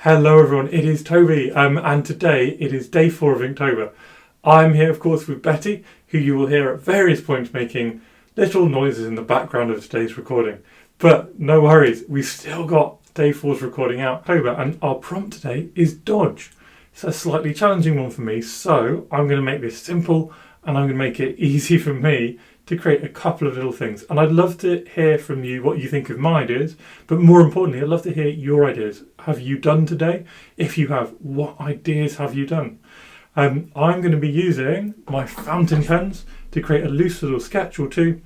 Hello everyone, it is Toby and today it is day 4 of Inktober. I'm here of course with Betty, who you will hear at various points making little noises in the background of today's recording. But no worries, we've still got day 4's recording out October, and our prompt today is dodge. It's a slightly challenging one for me, so I'm going to make this simple and I'm going to make it easy for me to create a couple of little things. And I'd love to hear from you what you think of my ideas, but more importantly, I'd love to hear your ideas. Have you done today? If you have, what ideas have you done? I'm going to be using my fountain pens to create a loose little sketch or two,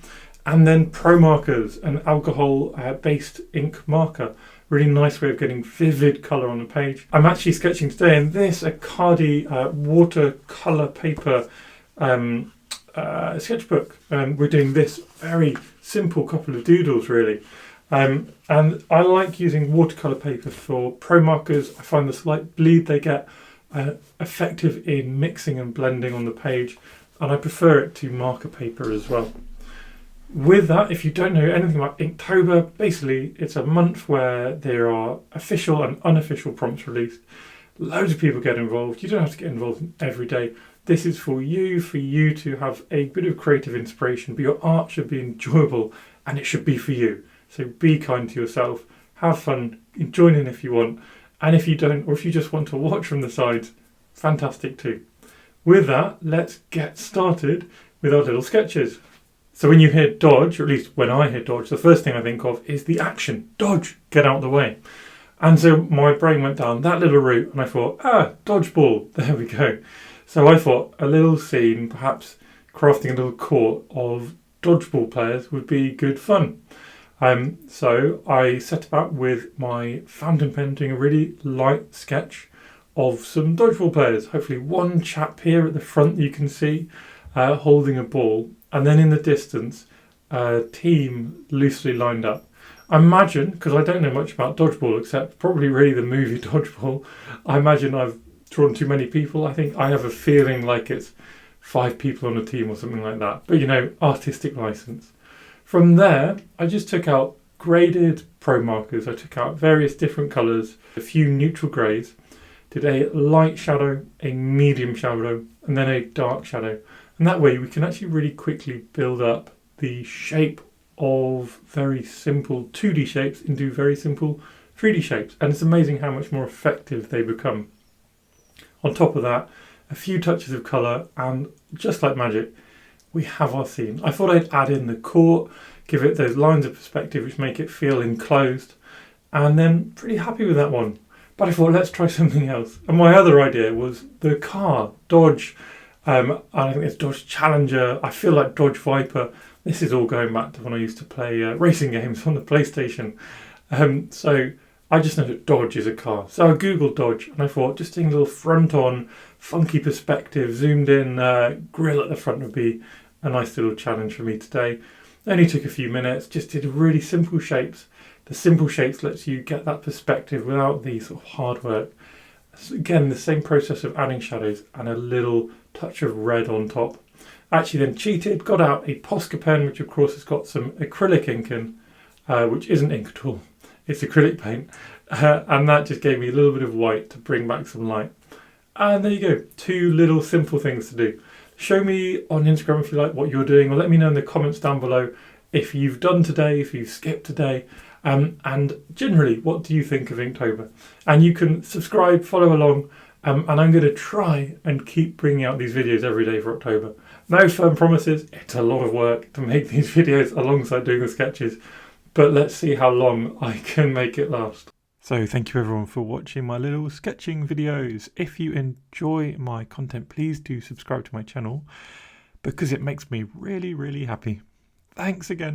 and then pro markers, an alcohol-based ink marker. Really nice way of getting vivid colour on the page. I'm actually sketching today in this Akadi watercolour paper sketchbook. We're doing this very simple couple of doodles really. And I like using watercolour paper for pro markers. I find the slight bleed they get effective in mixing and blending on the page, and I prefer it to marker paper as well. With that, if you don't know anything about Inktober, basically it's a month where there are official and unofficial prompts released. Loads of people get involved. You don't have to get involved every day. This is for you to have a bit of creative inspiration, but your art should be enjoyable and it should be for you. So be kind to yourself, have fun, join in if you want, and if you don't, or if you just want to watch from the sides, fantastic too. With that, let's get started with our little sketches. So when you hear dodge, or at least when I hear dodge, the first thing I think of is the action, dodge, get out of the way. And so my brain went down that little route and I thought, dodgeball, there we go. So I thought a little scene, perhaps crafting a little court of dodgeball players would be good fun. So I set about with my fountain pen doing a really light sketch of some dodgeball players. Hopefully one chap here at the front you can see holding a ball, and then in the distance a team loosely lined up. I imagine, because I don't know much about dodgeball except probably really the movie Dodgeball, I imagine I've drawn too many people. I think I have a feeling like it's 5 people on a team or something like that. But you know, artistic license. From there, I just took out graded pro markers. I took out various different colours, a few neutral greys, did a light shadow, a medium shadow, and then a dark shadow. And that way we can actually really quickly build up the shape of very simple 2D shapes into very simple 3D shapes. And it's amazing how much more effective they become. On top of that, a few touches of colour, and just like magic, we have our scene. I thought I'd add in the court, give it those lines of perspective which make it feel enclosed, and then pretty happy with that one. But I thought, let's try something else. And my other idea was the car, Dodge. I think it's Dodge Challenger. I feel like Dodge Viper. This is all going back to when I used to play racing games on the PlayStation. So I just know that Dodge is a car. So I googled Dodge and I thought just doing a little front on, funky perspective, zoomed in grille at the front would be a nice little challenge for me today. Only took a few minutes, just did really simple shapes. The simple shapes lets you get that perspective without the sort of hard work. So again, the same process of adding shadows and a little touch of red on top. Actually then cheated, got out a Posca pen, which of course has got some acrylic ink in, which isn't ink at all. It's acrylic paint, and that just gave me a little bit of white to bring back some light. And there you go, 2 little simple things to do. Show me on Instagram if you like what you're doing, or let me know in the comments down below if you've done today, if you've skipped today, and generally what do you think of Inktober. And you can subscribe, follow along, and I'm going to try and keep bringing out these videos every day for October. No firm promises, it's a lot of work to make these videos alongside doing the sketches, but let's see how long I can make it last. So thank you everyone for watching my little sketching videos. If you enjoy my content, please do subscribe to my channel because it makes me really, really happy. Thanks again.